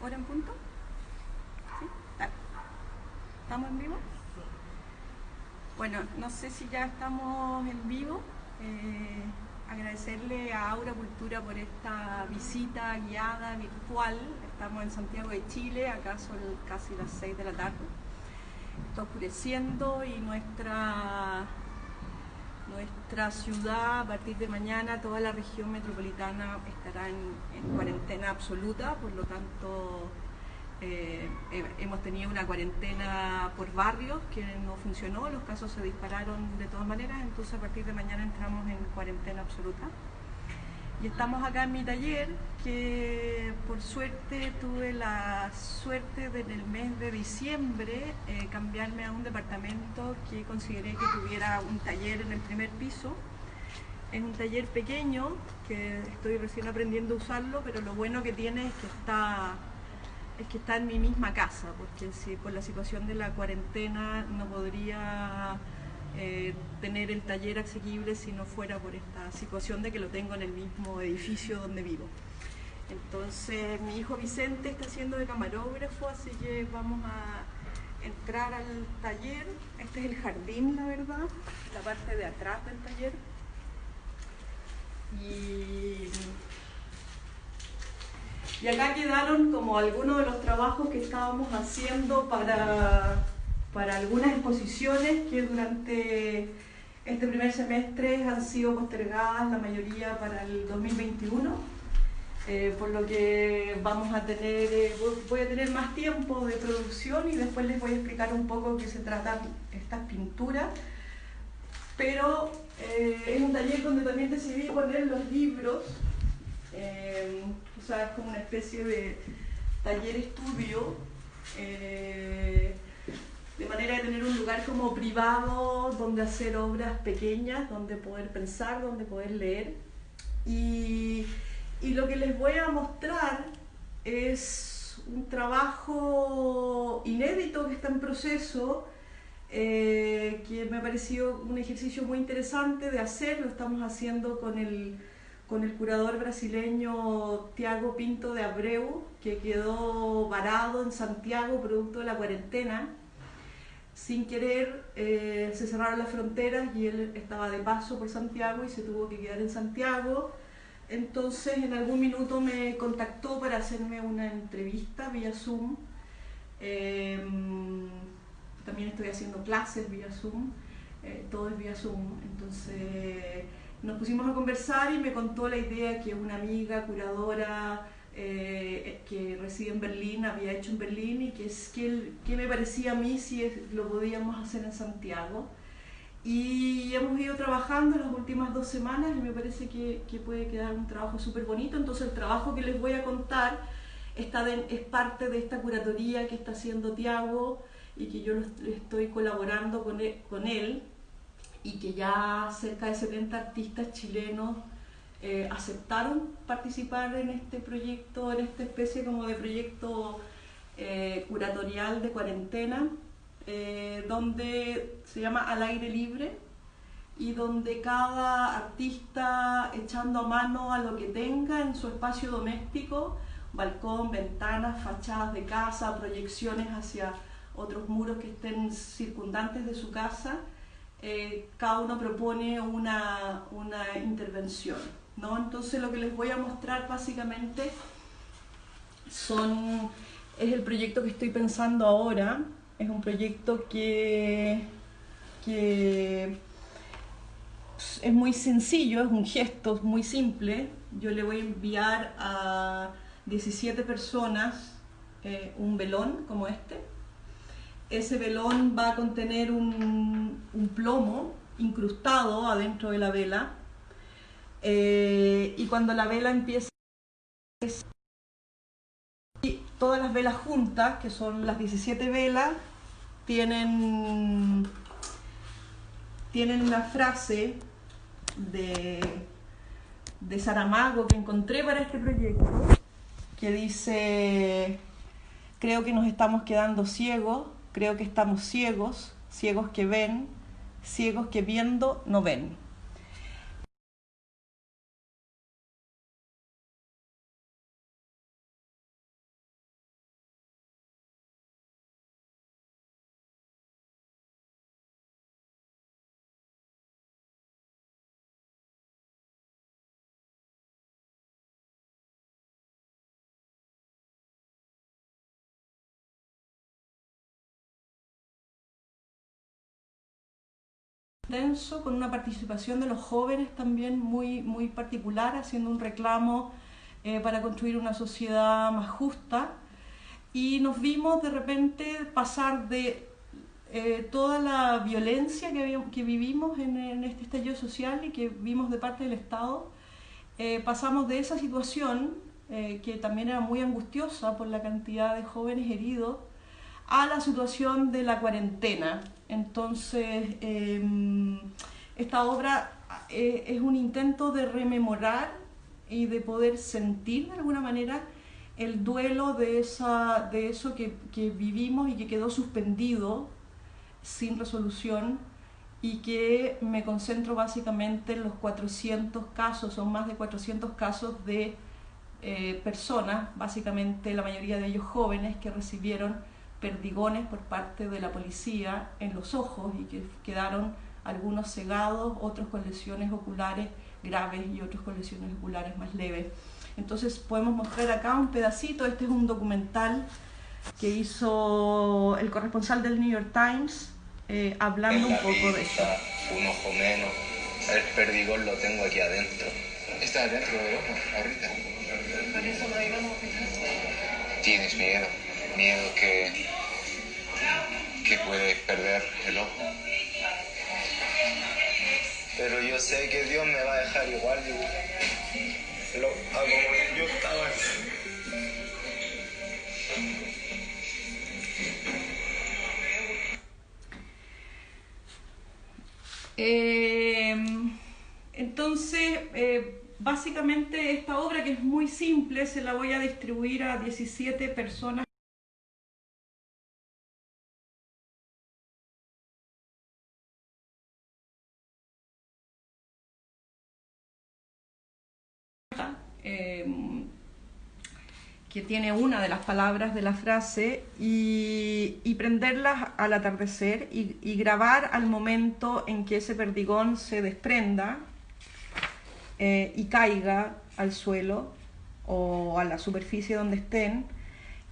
¿Hora en punto? ¿Sí? Dale. ¿Estamos en vivo? Bueno, no sé si ya estamos en vivo. Agradecerle a Aura Cultura por esta visita guiada virtual. Estamos en Santiago de Chile, acá son casi las 6 de la tarde. Está oscureciendo y nuestra ciudad, a partir de mañana, toda la región metropolitana estará en cuarentena absoluta, por lo tanto hemos tenido una cuarentena por barrios que no funcionó, los casos se dispararon de todas maneras, entonces a partir de mañana entramos en cuarentena absoluta. Y estamos acá en mi taller, que por suerte tuve la suerte de en el mes de diciembre cambiarme a un departamento que consideré que tuviera un taller en el primer piso. Es un taller pequeño, que estoy recién aprendiendo a usarlo, pero lo bueno que tiene es que está en mi misma casa, porque si por la situación de la cuarentena no podría tener el taller asequible si no fuera por esta situación de que lo tengo en el mismo edificio donde vivo. Entonces mi hijo Vicente está haciendo de camarógrafo, así que vamos a entrar al taller. Este es el jardín, la verdad, la parte de atrás del taller. Y acá quedaron como algunos de los trabajos que estábamos haciendo para algunas exposiciones que durante este primer semestre han sido postergadas, la mayoría para el 2021, por lo que vamos a tener, voy a tener más tiempo de producción y después les voy a explicar un poco de qué se tratan estas pinturas. Pero es un taller donde también decidí poner los libros. O sea, es como una especie de taller estudio, de manera de tener un lugar como privado donde hacer obras pequeñas, donde poder pensar, donde poder leer. Y lo que les voy a mostrar es un trabajo inédito que está en proceso, que me ha parecido un ejercicio muy interesante de hacer. Lo estamos haciendo con el curador brasileño Tiago Pinto de Abreu, que quedó varado en Santiago producto de la cuarentena. Sin querer se cerraron las fronteras y él estaba de paso por Santiago y se tuvo que quedar en Santiago. Entonces en algún minuto me contactó para hacerme una entrevista vía Zoom. También estoy haciendo clases vía Zoom, todo es vía Zoom. Entonces nos pusimos a conversar y me contó la idea que una amiga curadora que reside en Berlín había hecho en Berlín, y que me parecía a mí si lo podíamos hacer en Santiago. Y hemos ido trabajando las últimas 2 semanas y me parece que puede quedar un trabajo súper bonito. Entonces el trabajo que les voy a contar es parte de esta curatoría que está haciendo Tiago y que yo estoy colaborando con él, y que ya cerca de 70 artistas chilenos aceptaron participar en este proyecto, en esta especie como de proyecto curatorial de cuarentena, donde se llama Al Aire Libre, y donde cada artista, echando a mano a lo que tenga en su espacio doméstico, balcón, ventanas, fachadas de casa, proyecciones hacia otros muros que estén circundantes de su casa, cada uno propone una intervención, ¿no? Entonces lo que les voy a mostrar básicamente es el proyecto que estoy pensando ahora. Es un proyecto que es muy sencillo, es un gesto muy simple. Yo le voy a enviar a 17 personas un velón como este. Ese velón va a contener un plomo incrustado adentro de la vela, y cuando la vela empieza, todas las velas juntas, que son las 17 velas, tienen una frase de Saramago que encontré para este proyecto, que dice: creo que nos estamos quedando ciegos, creo que estamos ciegos, ciegos que ven, ciegos que viendo no ven. denso, con una participación de los jóvenes también muy particular, haciendo un reclamo para construir una sociedad más justa. Y nos vimos de repente pasar de toda la violencia que vivimos en este estallido social y que vimos de parte del Estado. Pasamos de esa situación, que también era muy angustiosa por la cantidad de jóvenes heridos, a la situación de la cuarentena. Entonces, esta obra es un intento de rememorar y de poder sentir de alguna manera el duelo de eso que vivimos y que quedó suspendido sin resolución, y que me concentro básicamente en los 400 casos, son más de 400 casos de personas, básicamente la mayoría de ellos jóvenes, que recibieron perdigones por parte de la policía en los ojos y que quedaron algunos cegados, otros con lesiones oculares graves y otros con lesiones oculares más leves. Entonces podemos mostrar acá un pedacito. Este es un documental que hizo el corresponsal del New York Times, hablando un poco de esto. Un ojo menos, el perdigón lo tengo aquí adentro. Está adentro del ojo, ahorita. Por eso no íbamos a pensar. Tienes miedo, que puedes perder el ojo. Pero yo sé que Dios me va a dejar igual, como yo estaba. Entonces, básicamente esta obra, que es muy simple, se la voy a distribuir a 17 personas. Que tiene una de las palabras de la frase, y prenderlas al atardecer y grabar al momento en que ese perdigón se desprenda y caiga al suelo o a la superficie donde estén,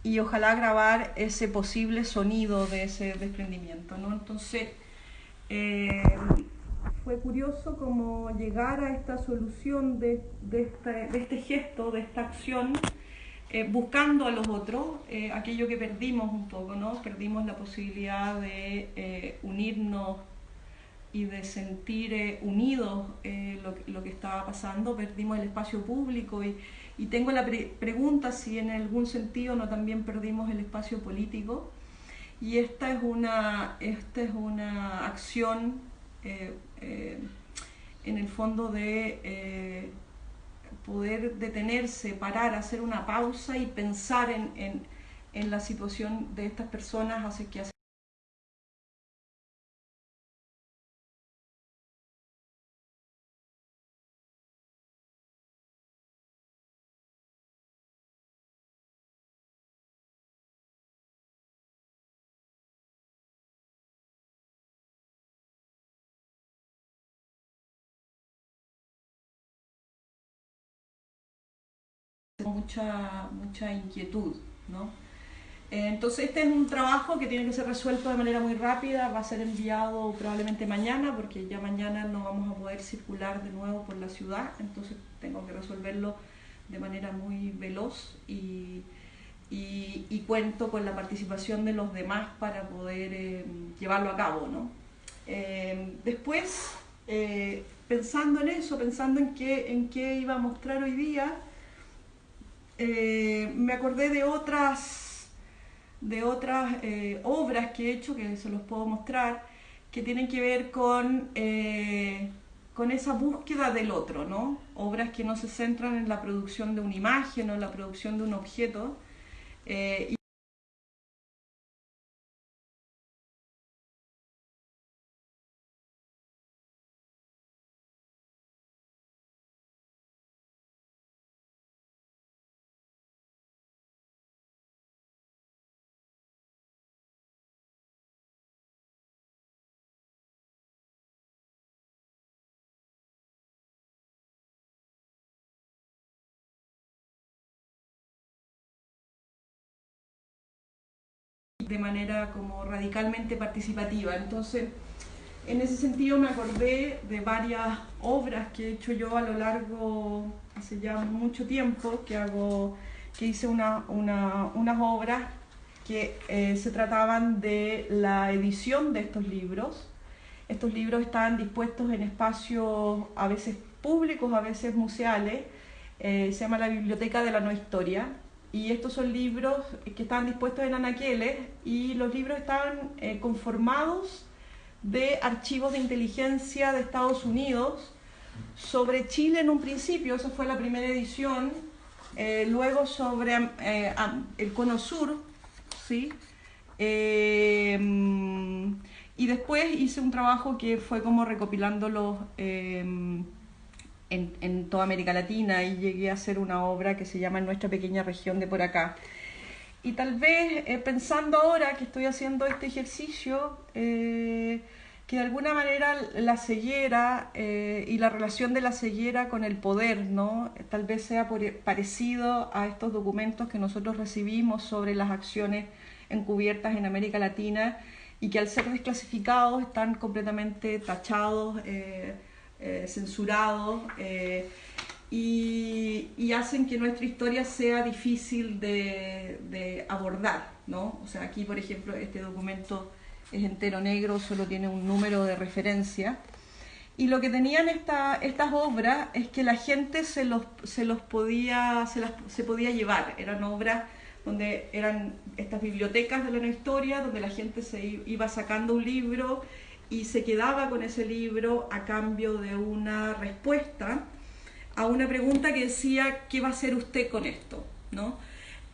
y ojalá grabar ese posible sonido de ese desprendimiento, ¿no? Entonces, fue curioso como llegar a esta solución de este gesto, de esta acción, buscando a los otros, aquello que perdimos un poco, ¿no? Perdimos la posibilidad de unirnos y de sentir unidos lo que estaba pasando. Perdimos el espacio público, y tengo la pregunta si en algún sentido no también perdimos el espacio político. Y esta es una acción en el fondo de poder detenerse, parar, hacer una pausa y pensar en la situación de estas personas, hace que mucha inquietud, ¿no? Entonces este es un trabajo que tiene que ser resuelto de manera muy rápida, va a ser enviado probablemente mañana, porque ya mañana no vamos a poder circular de nuevo por la ciudad, entonces tengo que resolverlo de manera muy veloz, y cuento con la participación de los demás para poder llevarlo a cabo, ¿no? Después, pensando en eso, pensando en qué iba a mostrar hoy día, me acordé de otras obras que he hecho, que se los puedo mostrar, que tienen que ver con esa búsqueda del otro, ¿no? Obras que no se centran en la producción de una imagen o en la producción de un objeto, y de manera como radicalmente participativa. Entonces, En ese sentido me acordé de varias obras que he hecho yo a lo largo, hace ya mucho tiempo, que hice unas obras que se trataban de la edición de estos libros. Estos libros estaban dispuestos en espacios a veces públicos, a veces museales. Se llama la Biblioteca de la No Historia. Y estos son libros que estaban dispuestos en anaqueles, y los libros estaban conformados de archivos de inteligencia de Estados Unidos sobre Chile en un principio. Esa fue la primera edición. Luego sobre el Cono Sur, ¿sí? Y después hice un trabajo que fue como recopilándolos en toda América Latina, y llegué a hacer una obra que se llama En nuestra pequeña región de por acá. Y tal vez pensando ahora que estoy haciendo este ejercicio, que de alguna manera la ceguera y la relación de la ceguera con el poder, ¿no? Tal vez sea parecido a estos documentos que nosotros recibimos sobre las acciones encubiertas en América Latina, y que al ser desclasificados están completamente tachados, censurados, y hacen que nuestra historia sea difícil de abordar, ¿no? O sea, aquí por ejemplo este documento es entero negro, solo tiene un número de referencia, y lo que tenían estas obras es que la gente se podía llevar. Eran obras donde eran estas bibliotecas de la no historia, donde la gente se iba sacando un libro y se quedaba con ese libro a cambio de una respuesta a una pregunta que decía: ¿qué va a hacer usted con esto?, ¿no?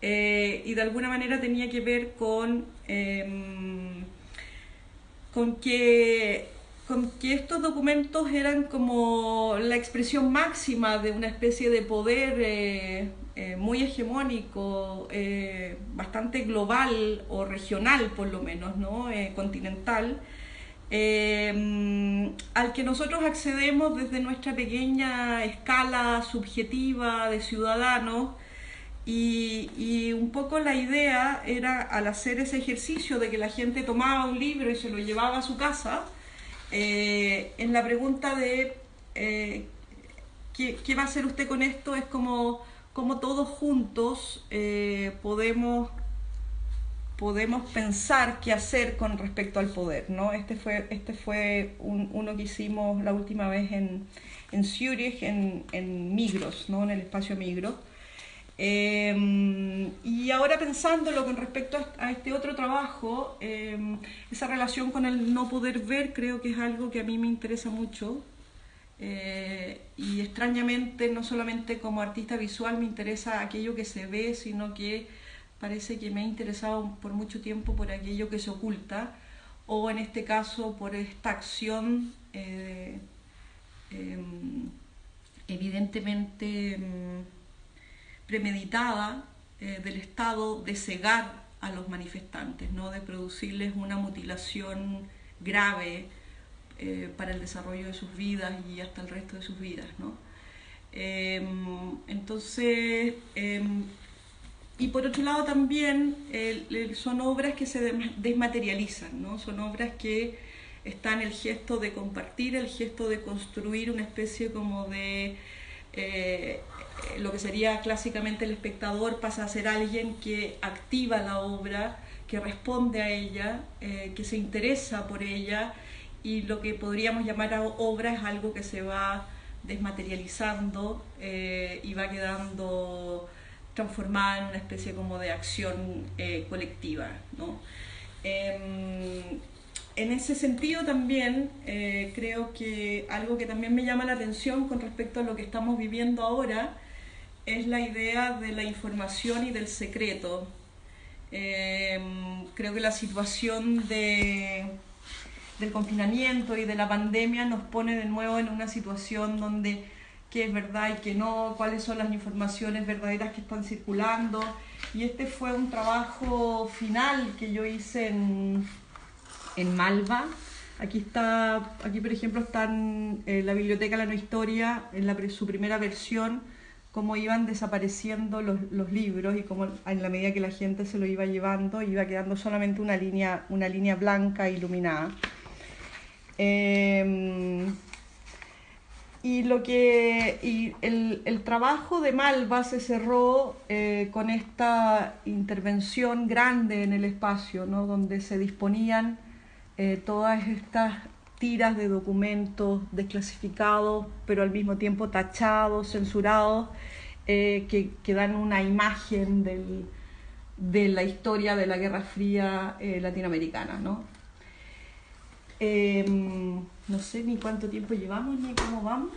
Y de alguna manera tenía que ver con que estos documentos eran como la expresión máxima de una especie de poder muy hegemónico, bastante global o regional por lo menos, ¿no? Continental, al que nosotros accedemos desde nuestra pequeña escala subjetiva de ciudadanos. Y un poco la idea era, al hacer ese ejercicio de que la gente tomaba un libro y se lo llevaba a su casa, en la pregunta de ¿qué va a hacer usted con esto? Es como todos juntos podemos pensar qué hacer con respecto al poder, ¿no? Este fue uno que hicimos la última vez en Zurich, en Migros, ¿no? En el espacio Migros. Y ahora pensándolo con respecto a este otro trabajo, esa relación con el no poder ver, creo que es algo que a mí me interesa mucho, y extrañamente no solamente como artista visual me interesa aquello que se ve, sino que parece que me ha interesado por mucho tiempo por aquello que se oculta, o en este caso por esta acción evidentemente premeditada del Estado de cegar a los manifestantes, ¿no? De producirles una mutilación grave para el desarrollo de sus vidas y hasta el resto de sus vidas, ¿no? Entonces, y por otro lado también son obras que se desmaterializan, ¿no? Son obras que están el gesto de compartir, el gesto de construir una especie como de lo que sería clásicamente el espectador pasa a ser alguien que activa la obra, que responde a ella, que se interesa por ella, y lo que podríamos llamar obra es algo que se va desmaterializando y va quedando transformada en una especie como de acción colectiva, ¿no? En ese sentido también creo que algo que también me llama la atención con respecto a lo que estamos viviendo ahora es la idea de la información y del secreto. Creo que la situación del confinamiento y de la pandemia nos pone de nuevo en una situación donde qué es verdad y qué no, cuáles son las informaciones verdaderas que están circulando. Y este fue un trabajo final que yo hice en Malva. Aquí por ejemplo está la Biblioteca de la No Historia, en su primera versión, cómo iban desapareciendo los libros, y cómo en la medida que la gente se lo iba llevando, iba quedando solamente una línea blanca iluminada. El trabajo de Malva se cerró con esta intervención grande en el espacio, ¿no? Donde se disponían todas estas tiras de documentos desclasificados, pero al mismo tiempo tachados, censurados, que dan una imagen de la historia de la Guerra Fría latinoamericana, ¿no? No sé ni cuánto tiempo llevamos ni cómo vamos.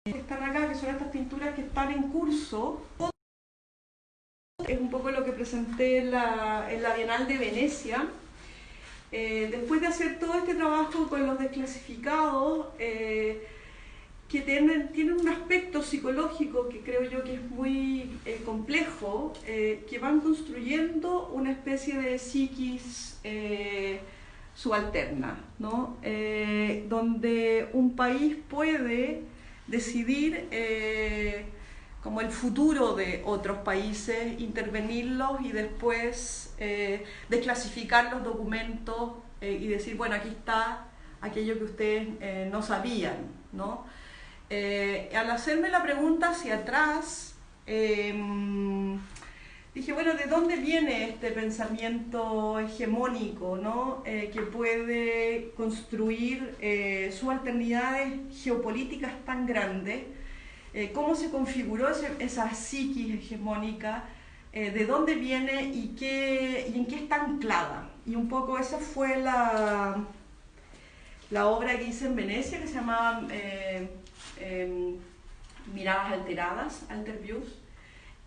Están acá, que son estas pinturas que están en curso. Es un poco lo que presenté en la Bienal de Venecia. Después de hacer todo este trabajo con los desclasificados, que tienen un aspecto psicológico que creo yo que es muy complejo, que van construyendo una especie de psiquis subalterna, ¿no? Donde un país puede decidir como el futuro de otros países, intervenirlos y después desclasificar los documentos y decir, bueno, aquí está aquello que ustedes no sabían, ¿no? Al hacerme la pregunta hacia atrás, dije, bueno, ¿de dónde viene este pensamiento hegemónico, ¿no? Que puede construir subalternidades geopolíticas tan grandes? ¿Cómo se configuró esa psiquis hegemónica? ¿De dónde viene y en qué está anclada? Y un poco esa fue la obra que hice en Venecia, que se llamaba Miradas Alteradas, Alter Views,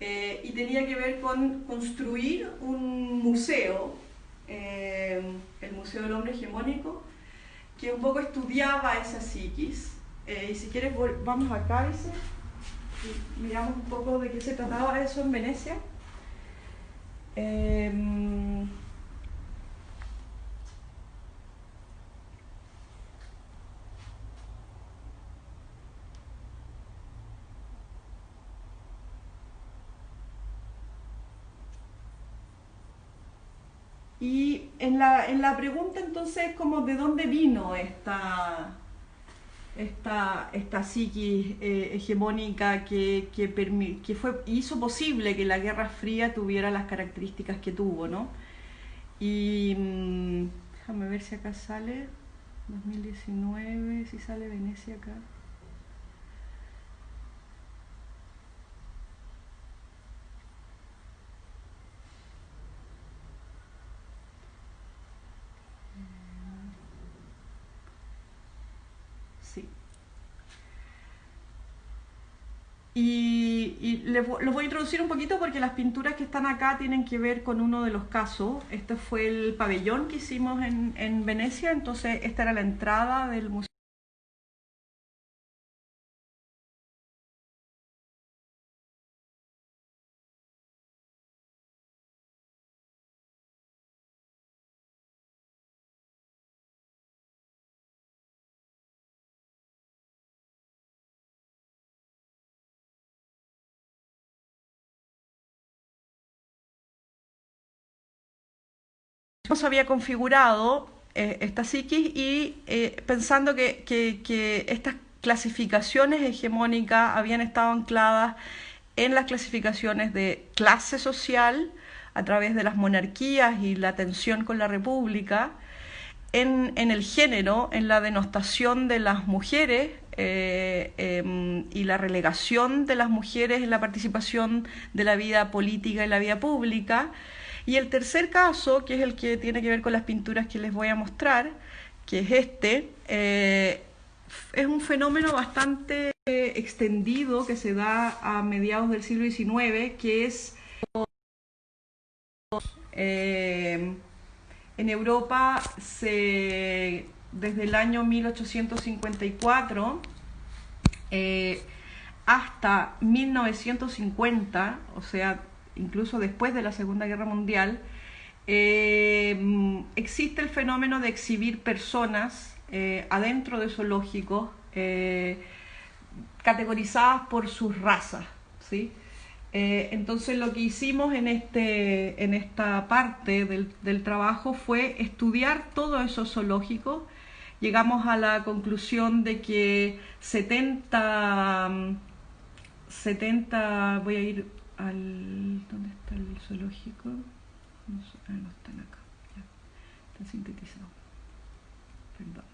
y tenía que ver con construir un museo, el Museo del Hombre Hegemónico, que un poco estudiaba esa psiquis. Y si quieres vamos acá, dice, y miramos un poco de qué se trataba eso en Venecia. Y en la pregunta entonces como de dónde vino esta psiquis hegemónica que hizo posible que la Guerra Fría tuviera las características que tuvo, ¿no? Y déjame ver si acá sale 2019, si sale Venecia acá. Sí. Los voy a introducir un poquito porque las pinturas que están acá tienen que ver con uno de los casos. Este fue el pabellón que hicimos en Venecia, entonces esta era la entrada del museo. Se había configurado esta psiquis y pensando que estas clasificaciones hegemónicas habían estado ancladas en las clasificaciones de clase social a través de las monarquías y la tensión con la república, en el género, en la denostación de las mujeres y la relegación de las mujeres en la participación de la vida política y la vida pública. Y el tercer caso, que es el que tiene que ver con las pinturas que les voy a mostrar, que es es un fenómeno bastante extendido que se da a mediados del siglo XIX, que es en Europa desde el año 1854 hasta 1950, o sea, incluso después de la Segunda Guerra Mundial, existe el fenómeno de exhibir personas adentro de zoológicos categorizadas por sus razas, ¿sí? Entonces lo que hicimos en esta parte del trabajo fue estudiar todos esos zoológicos. Llegamos a la conclusión de que 70, voy a ir al... ¿Dónde está el zoológico? No están acá, ya, están sintetizados. Perdón.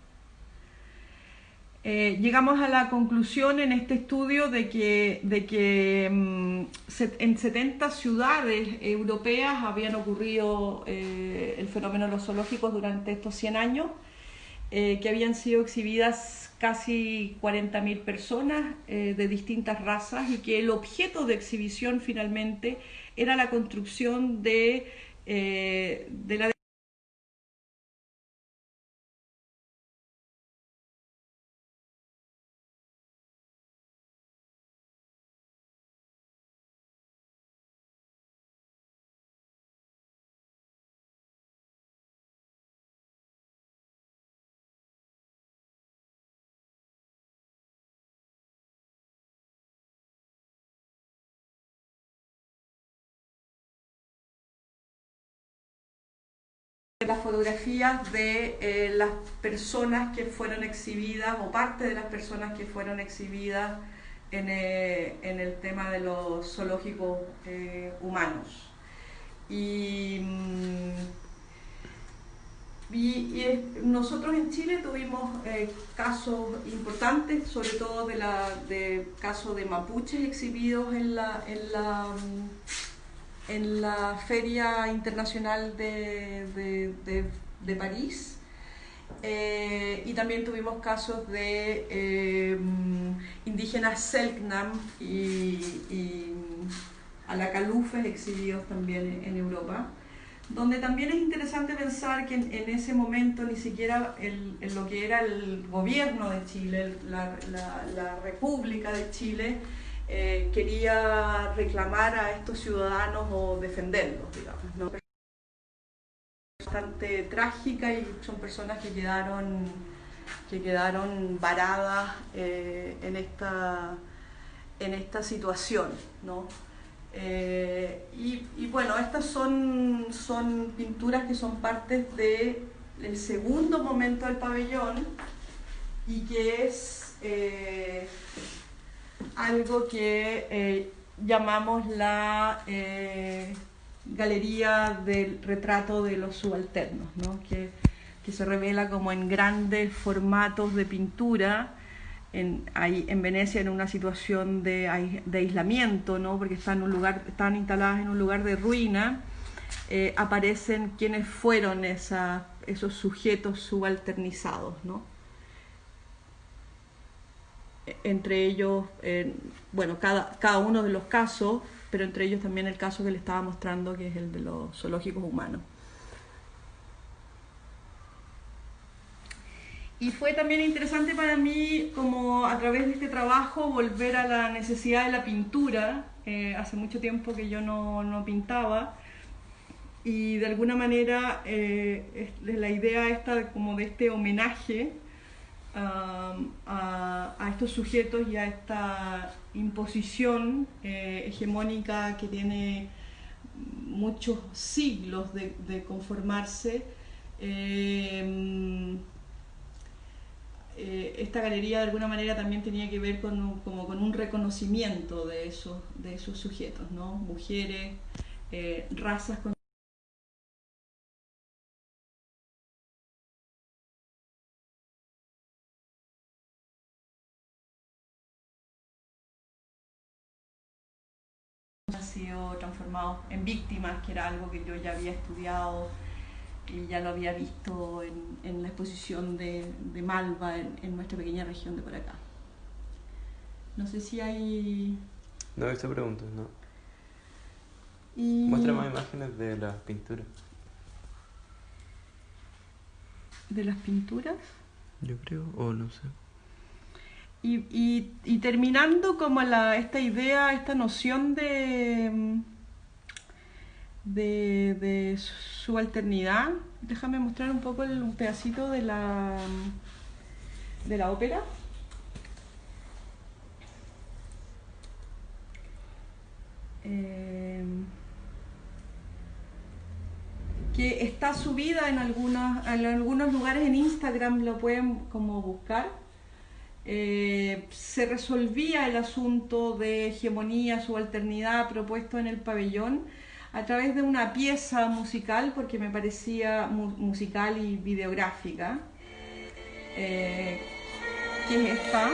Llegamos a la conclusión en este estudio de que en 70 ciudades europeas habían ocurrido el fenómeno de los zoológicos durante estos 100 años, que habían sido exhibidas casi 40.000 personas de distintas razas, y que el objeto de exhibición finalmente era la construcción de la las fotografías de las personas que fueron exhibidas, o parte de las personas que fueron exhibidas en el tema de los zoológicos humanos. Y nosotros en Chile tuvimos casos importantes, sobre todo de casos de mapuches exhibidos en la Feria Internacional de París, y también tuvimos casos de indígenas Selknam y Alacalufes exhibidos también en Europa, donde también es interesante pensar que en ese momento ni siquiera en lo que era el gobierno de Chile, la República de Chile, quería reclamar a estos ciudadanos o defenderlos, digamos, ¿no? Bastante trágica, y son personas que quedaron varadas en esta situación, ¿no? Y bueno, estas son pinturas que son partes del segundo momento del pabellón, y que es algo que llamamos la galería del retrato de los subalternos, ¿no? que se revela como en grandes formatos de pintura en Venecia, en una situación de aislamiento, ¿no? Porque están instaladas en un lugar de ruina. Aparecen quienes fueron esos sujetos subalternizados, ¿no? Entre ellos, bueno, cada uno de los casos, pero entre ellos también el caso que le estaba mostrando, que es el de los zoológicos humanos. Y fue también interesante para mí, como a través de este trabajo, volver a la necesidad de la pintura. Hace mucho tiempo que yo no pintaba, y de alguna manera la idea esta como de este homenaje a estos sujetos y a esta imposición hegemónica que tiene muchos siglos de conformarse. Esta galería de alguna manera también tenía que ver con un reconocimiento de esos sujetos, ¿no? Mujeres, razas con han sido transformados en víctimas, que era algo que yo ya había estudiado y ya lo había visto en la exposición de Malva en nuestra pequeña región de por acá. No sé si hay... No, esa pregunta, no. Y... Muestra más imágenes de las pinturas. ¿De las pinturas? Yo creo, o no sé. Y terminando como esta idea, esta noción de de subalternidad. Déjame mostrar un poco un pedacito de la ópera. Que está subida en algunos lugares en Instagram, lo pueden como buscar. Se resolvía el asunto de hegemonía, subalternidad propuesto en el pabellón a través de una pieza musical, porque me parecía musical y videográfica, que es esta.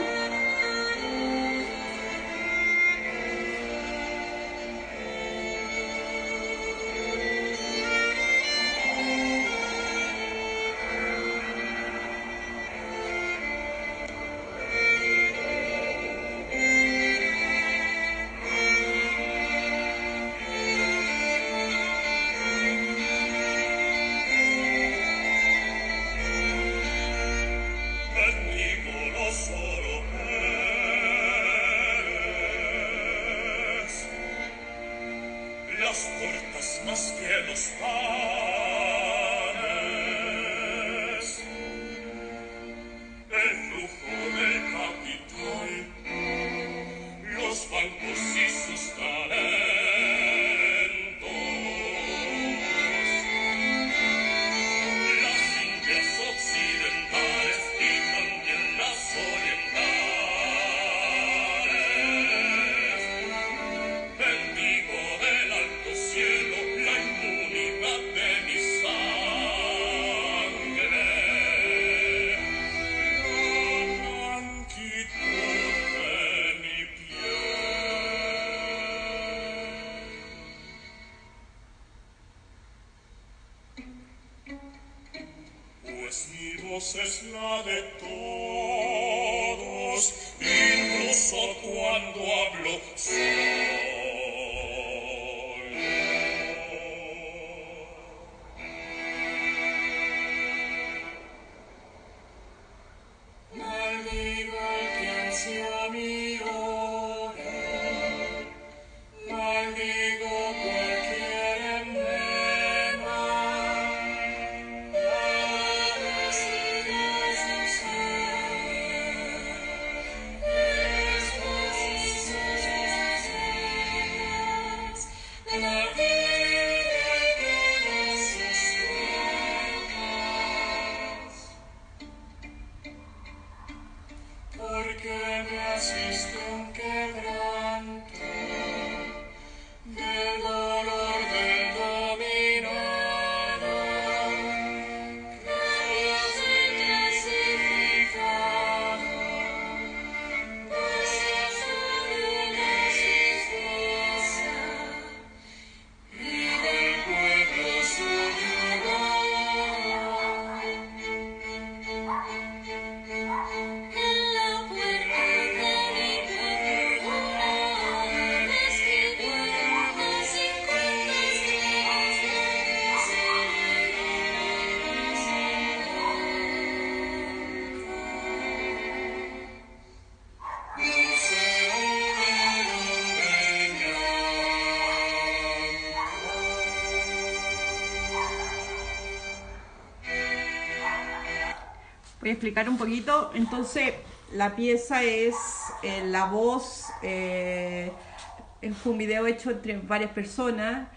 Es la de todos, incluso cuando hablo solo. Maldigo al que ansia mi hora, maldigo cualquier emblema. Porque me asiste un quebranto del dolor del dominado, Dios del clasificado, pues es una existencia y del pueblo subyugado. Voy a explicar un poquito. Entonces, la pieza es la voz, fue un video hecho entre varias personas.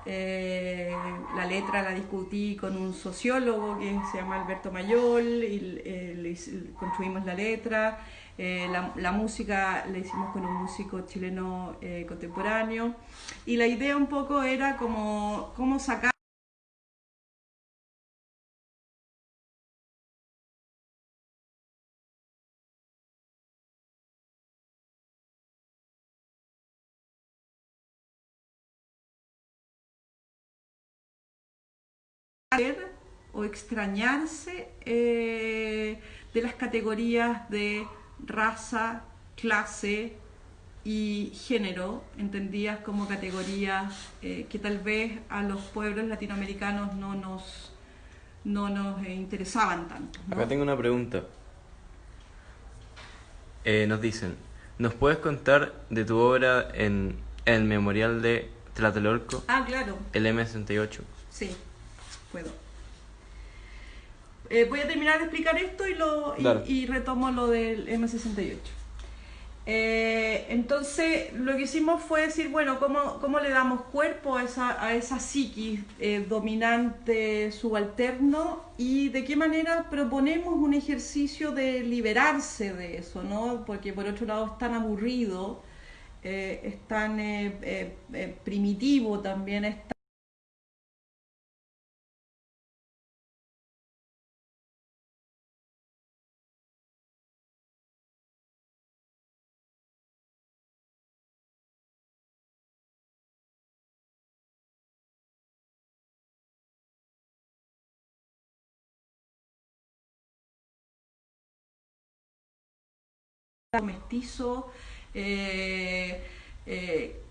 La letra la discutí con un sociólogo que se llama Alberto Mayol y construimos la letra. La música la hicimos con un músico chileno contemporáneo, y la idea un poco era cómo sacar o extrañarse de las categorías de raza, clase y género, entendidas como categorías que tal vez a los pueblos latinoamericanos no nos interesaban tanto, ¿no? Acá tengo una pregunta. Nos dicen, ¿nos puedes contar de tu obra en el Memorial de Tlatelolco, Ah, claro, el M68. sí, puedo. Voy a terminar de explicar esto Dale. y retomo lo del M68. Entonces, lo que hicimos fue decir, bueno, ¿cómo le damos cuerpo a esa psiquis dominante, subalterno? Y de qué manera proponemos un ejercicio de liberarse de eso, ¿no? Porque por otro lado es tan aburrido, es tan primitivo también, es mestizo,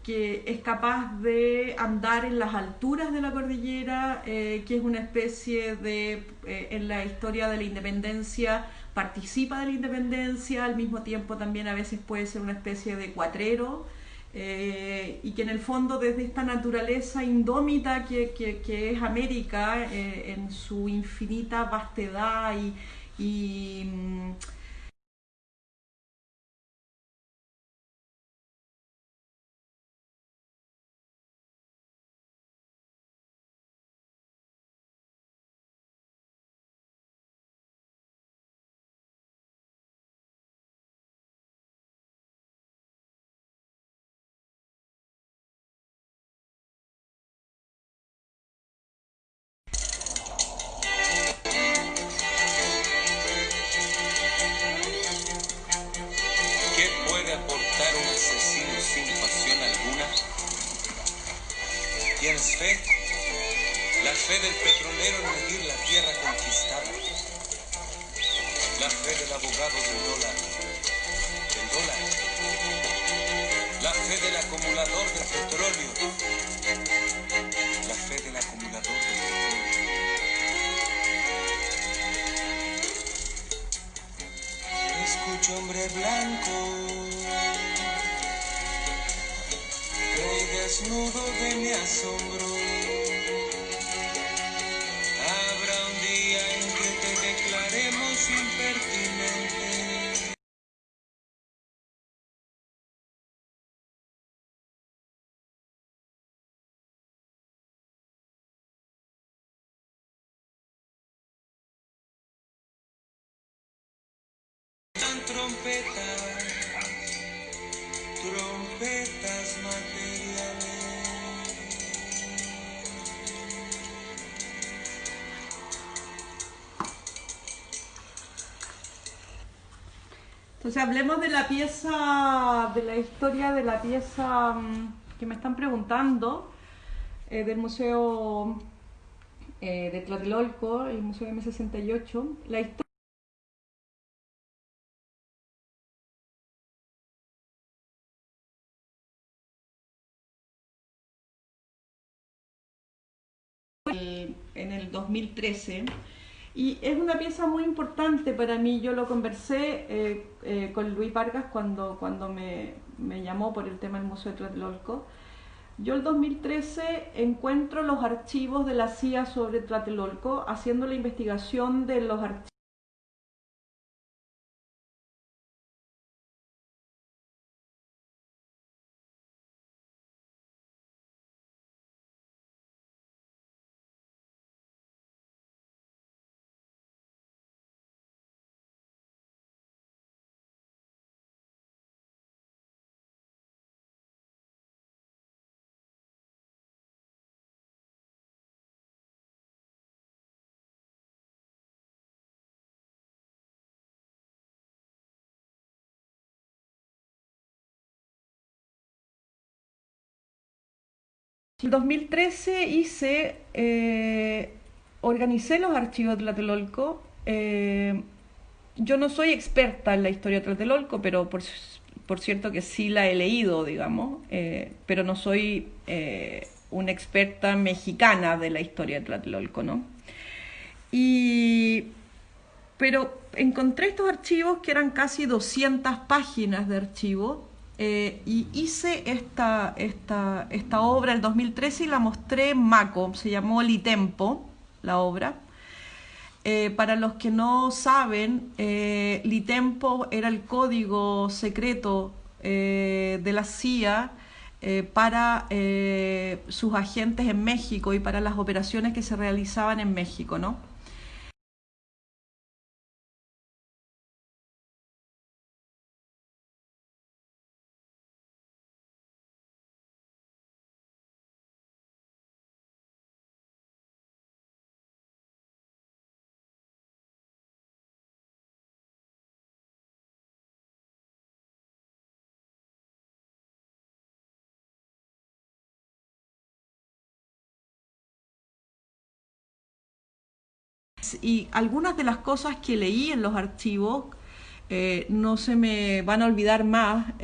que es capaz de andar en las alturas de la cordillera, que es una especie de, en la historia de la independencia, participa de la independencia, al mismo tiempo también a veces puede ser una especie de cuatrero, y que en el fondo desde esta naturaleza indómita que es América, en su infinita vastedad y ¿Qué puede aportar un asesino sin pasión alguna? ¿Tienes fe? La fe del petrolero en medir la tierra conquistada. La fe del abogado del dólar. La fe del acumulador del petróleo. La fe del acumulador del petróleo. Escucho, hombre blanco, rey desnudo de mi asombro. Habrá un día en que te declaremos impertinente. Trompetas, trompetas materiales. entonces hablemos de la pieza, de la historia de la pieza que me están preguntando, del Museo de Tlatelolco, el Museo M68. La historia en el 2013 y es una pieza muy importante para mí. Yo lo conversé con Luis Vargas cuando me llamó por el tema del Museo de Tlatelolco. Yo el 2013 encuentro los archivos de la CIA sobre Tlatelolco, haciendo la investigación de los archivos En 2013 organicé los archivos de Tlatelolco. Yo no soy experta en la historia de Tlatelolco, pero por cierto que sí la he leído, digamos, pero no soy una experta mexicana de la historia de Tlatelolco, ¿no? Pero encontré estos archivos que eran casi 200 páginas de archivos, y hice esta obra en el 2013 y la mostré en Maco, se llamó Litempo, la obra. Para los que no saben, Litempo era el código secreto de la CIA para sus agentes en México y para las operaciones que se realizaban en México, ¿no? Y algunas de las cosas que leí en los archivos no se me van a olvidar más,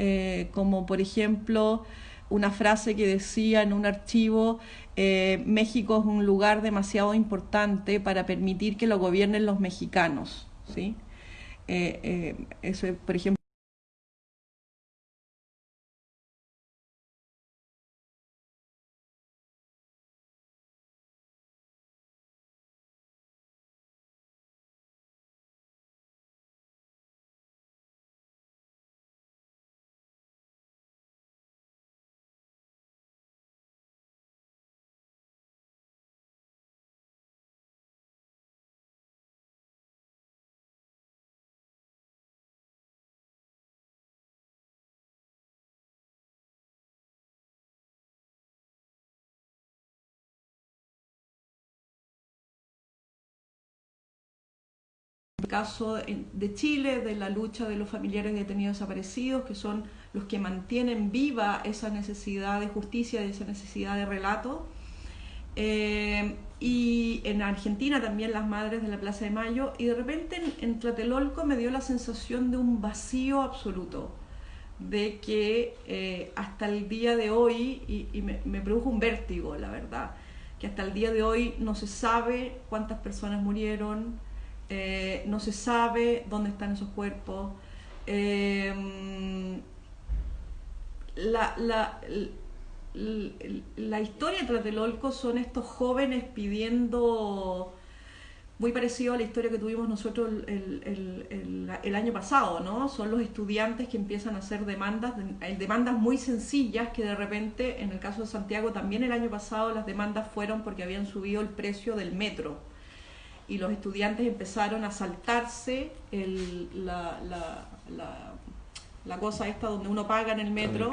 como por ejemplo una frase que decía en un archivo: México es un lugar demasiado importante para permitir que lo gobiernen los mexicanos, ¿sí? Eso, por ejemplo. El caso de Chile, de la lucha de los familiares detenidos desaparecidos, que son los que mantienen viva esa necesidad de justicia, esa necesidad de relato. Y en Argentina también las madres de la Plaza de Mayo, y de repente en Tlatelolco me dio la sensación de un vacío absoluto, de que hasta el día de hoy, y me produjo un vértigo, la verdad, que hasta el día de hoy no se sabe cuántas personas murieron, no se sabe dónde están esos cuerpos. La historia de Tlatelolco son estos jóvenes pidiendo, muy parecido a la historia que tuvimos nosotros el año pasado, ¿no? Son los estudiantes que empiezan a hacer demandas muy sencillas, que de repente, en el caso de Santiago también el año pasado las demandas fueron porque habían subido el precio del metro y los estudiantes empezaron a saltarse la cosa esta donde uno paga en el metro.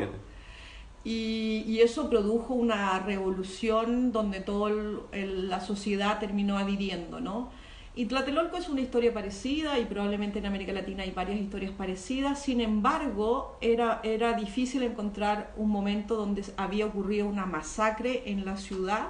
Y eso produjo una revolución donde toda la sociedad terminó adhiriendo, ¿no? Y Tlatelolco es una historia parecida, y probablemente en América Latina hay varias historias parecidas. Sin embargo, era difícil encontrar un momento donde había ocurrido una masacre en la ciudad.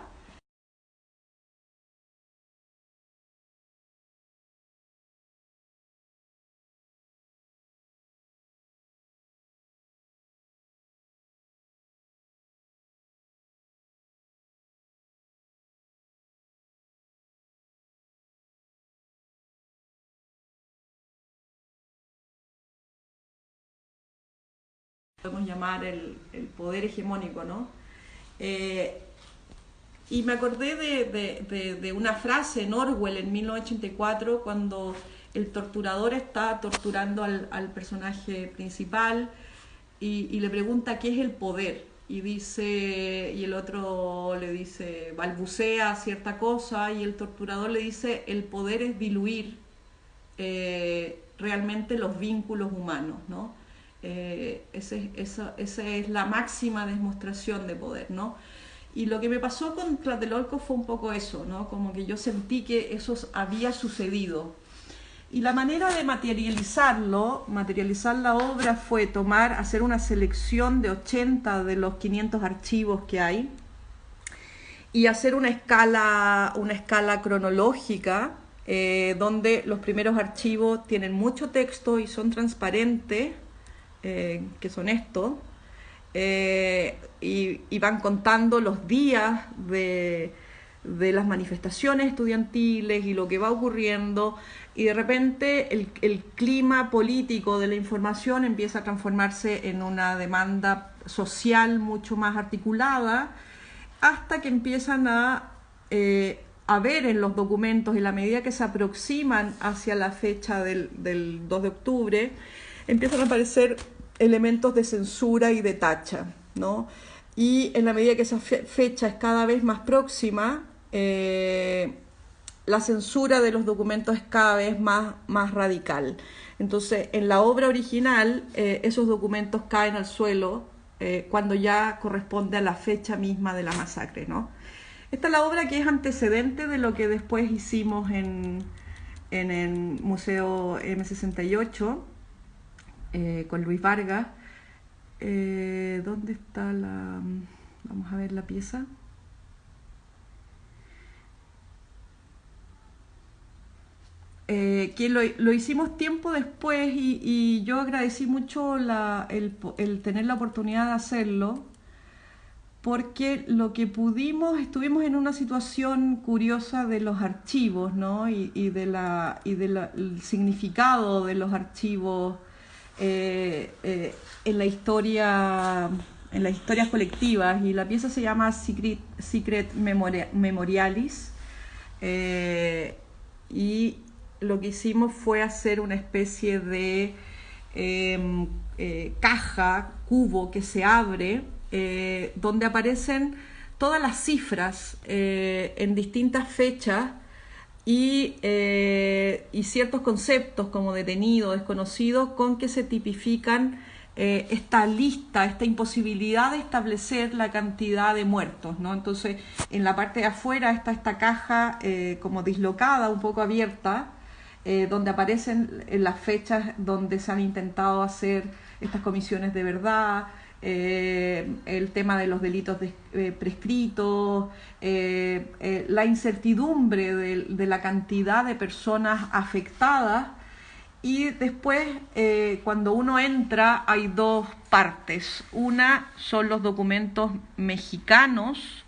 Podemos llamar el poder hegemónico, ¿no? Y me acordé de una frase en Orwell en 1984, cuando el torturador está torturando al personaje principal y le pregunta qué es el poder, y el otro le dice, balbucea cierta cosa, y el torturador le dice: el poder es diluir realmente los vínculos humanos, ¿no? Esa es la máxima demostración de poder, ¿no? Y lo que me pasó con Tlatelolco fue un poco eso, ¿no? Como que yo sentí que eso había sucedido. Y la manera de materializar la obra fue hacer una selección de 80 de los 500 archivos que hay y hacer una escala cronológica, donde los primeros archivos tienen mucho texto y son transparentes, que son estos, y van contando los días de de las manifestaciones estudiantiles y lo que va ocurriendo, y de repente el clima político de la información empieza a transformarse en una demanda social mucho más articulada, hasta que empiezan a ver en los documentos, en la medida que se aproximan hacia la fecha del 2 de octubre, empiezan a aparecer elementos de censura y de tacha, ¿no? Y en la medida que esa fecha es cada vez más próxima, la censura de los documentos es cada vez más radical. Entonces, en la obra original, esos documentos caen al suelo cuando ya corresponde a la fecha misma de la masacre, ¿no? Esta es la obra que es antecedente de lo que después hicimos en el Museo M68 con Luis Vargas. ¿Dónde está la...? Vamos a ver la pieza. Que lo hicimos tiempo después y yo agradecí mucho el tener la oportunidad de hacerlo, porque lo que pudimos, estuvimos en una situación curiosa de los archivos, ¿no? y del significado de los archivos en las historias colectivas, y la pieza se llama Secret Memorialis, y lo que hicimos fue hacer una especie de caja, cubo que se abre, donde aparecen todas las cifras en distintas fechas y ciertos conceptos como detenido, desconocido, con que se tipifican esta lista, esta imposibilidad de establecer la cantidad de muertos, ¿no? Entonces, en la parte de afuera está esta caja como dislocada, un poco abierta, donde aparecen las fechas donde se han intentado hacer estas comisiones de verdad, el tema de los delitos prescritos, la incertidumbre de la cantidad de personas afectadas. Y después, cuando uno entra, hay dos partes. Una son los documentos mexicanos,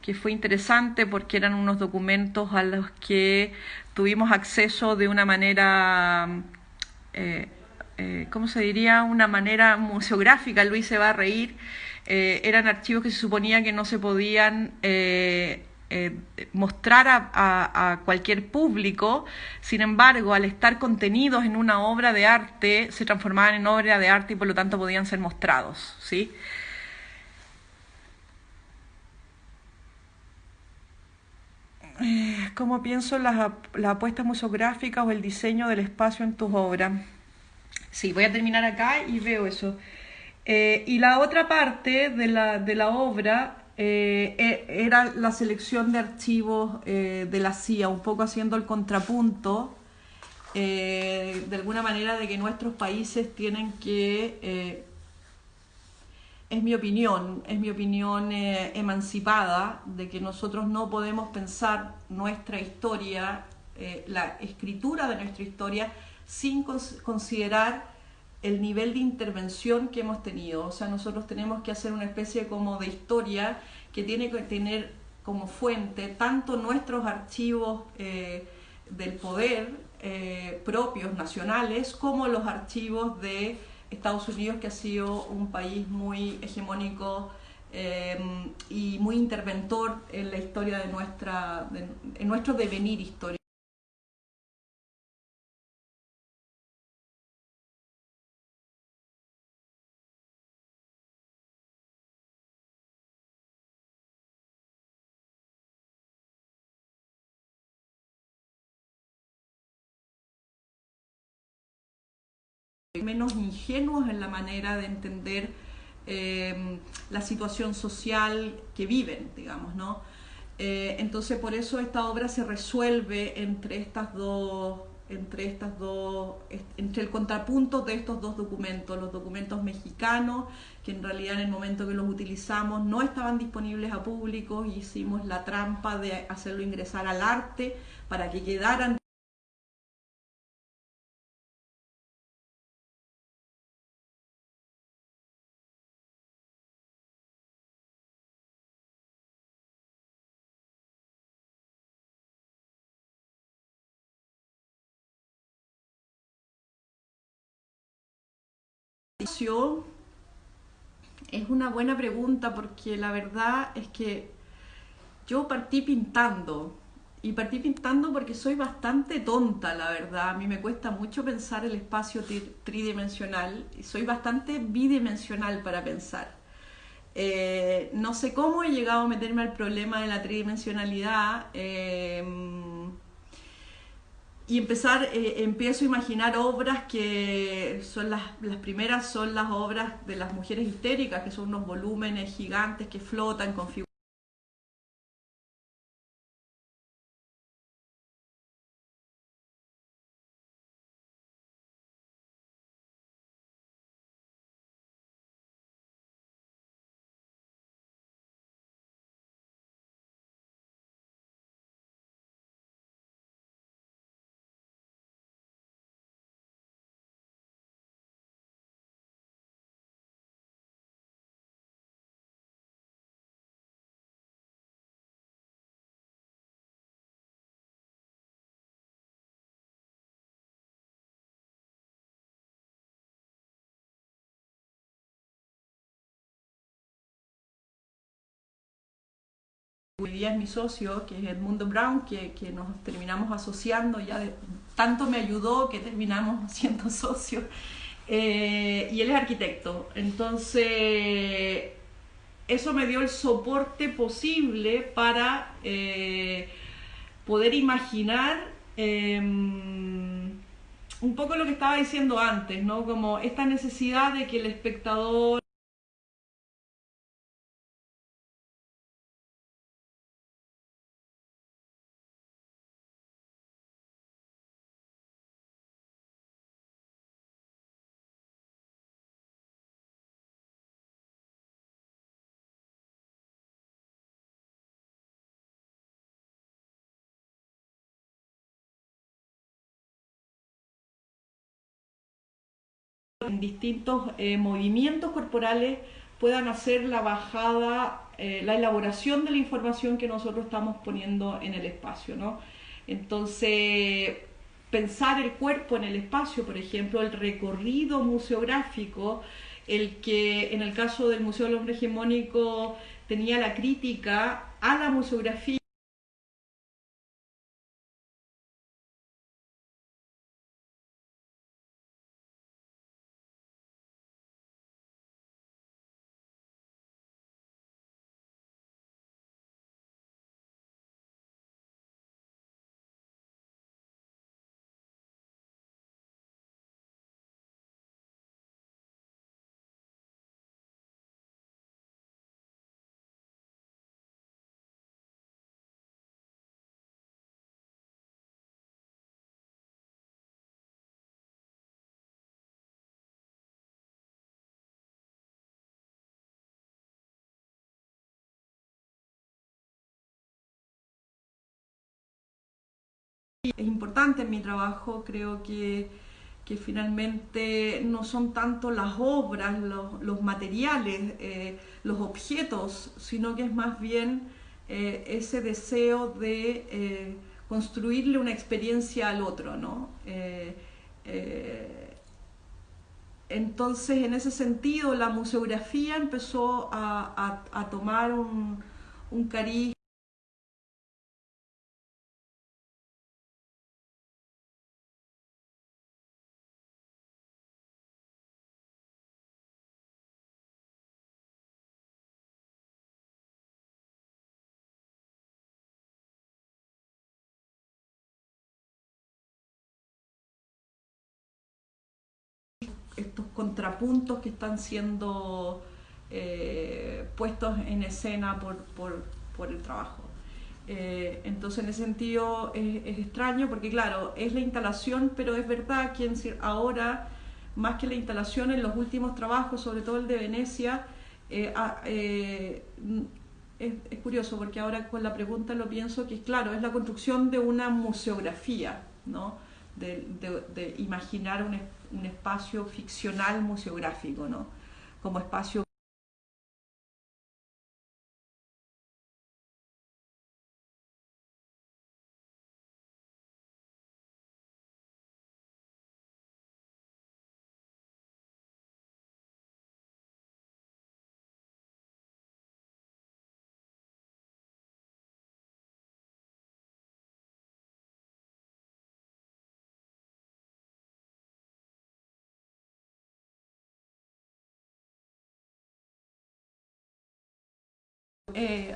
que fue interesante porque eran unos documentos a los que tuvimos acceso de una manera, ¿cómo se diría? Una manera museográfica. Luis se va a reír. Eran archivos que se suponía que no se podían mostrar a cualquier público. Sin embargo, al estar contenidos en una obra de arte, se transformaban en obra de arte y por lo tanto podían ser mostrados, ¿sí? ¿Cómo pienso las apuestas museográficas o el diseño del espacio en tus obras? Sí, voy a terminar acá y veo eso. Y la otra parte de la obra era la selección de archivos de la CIA, un poco haciendo el contrapunto, de alguna manera, de que nuestros países tienen que... es mi opinión emancipada, de que nosotros no podemos pensar nuestra historia, la escritura de nuestra historia, sin considerar el nivel de intervención que hemos tenido. O sea, nosotros tenemos que hacer una especie como de historia que tiene que tener como fuente tanto nuestros archivos del poder propios, nacionales, como los archivos de Estados Unidos, que ha sido un país muy hegemónico y muy interventor en la historia de en nuestro devenir histórico. Menos ingenuos en la manera de entender la situación social que viven, digamos, ¿no? Entonces, por eso esta obra se resuelve entre el contrapunto de estos dos documentos, los documentos mexicanos, que en realidad en el momento que los utilizamos no estaban disponibles a público, y hicimos la trampa de hacerlo ingresar al arte para que quedaran Es una buena pregunta porque la verdad es que yo partí pintando. Y partí pintando porque soy bastante tonta, la verdad. A mí me cuesta mucho pensar el espacio tridimensional. Y soy bastante bidimensional para pensar. No sé cómo he llegado a meterme al problema de la tridimensionalidad. Y empiezo a imaginar obras que son las primeras, son las obras de las mujeres histéricas, que son unos volúmenes gigantes que flotan con figuras. Hoy día es mi socio, que es Edmundo Brown, que nos terminamos asociando, tanto me ayudó que terminamos siendo socios, y él es arquitecto. Entonces, eso me dio el soporte posible para poder imaginar un poco lo que estaba diciendo antes, ¿no? Como esta necesidad de que el espectador en distintos movimientos corporales puedan hacer la bajada, la elaboración de la información que nosotros estamos poniendo en el espacio, ¿no? Entonces, pensar el cuerpo en el espacio, por ejemplo, el recorrido museográfico, el que en el caso del Museo del Hombre Hegemónico tenía la crítica a la museografía, es importante en mi trabajo. Creo que finalmente no son tanto las obras, los materiales, los objetos, sino que es más bien ese deseo de construirle una experiencia al otro, ¿no? Entonces, en ese sentido, la museografía empezó a tomar un cariz. Estos contrapuntos que están siendo puestos en escena por el trabajo. Entonces, en ese sentido es extraño porque, claro, es la instalación, pero es verdad que ahora, más que la instalación, en los últimos trabajos, sobre todo el de Venecia, es curioso porque ahora con la pregunta lo pienso que, claro, es la construcción de una museografía, ¿no? De imaginar un espacio ficcional museográfico, ¿no? Como espacio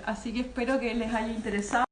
Así que espero que les haya interesado.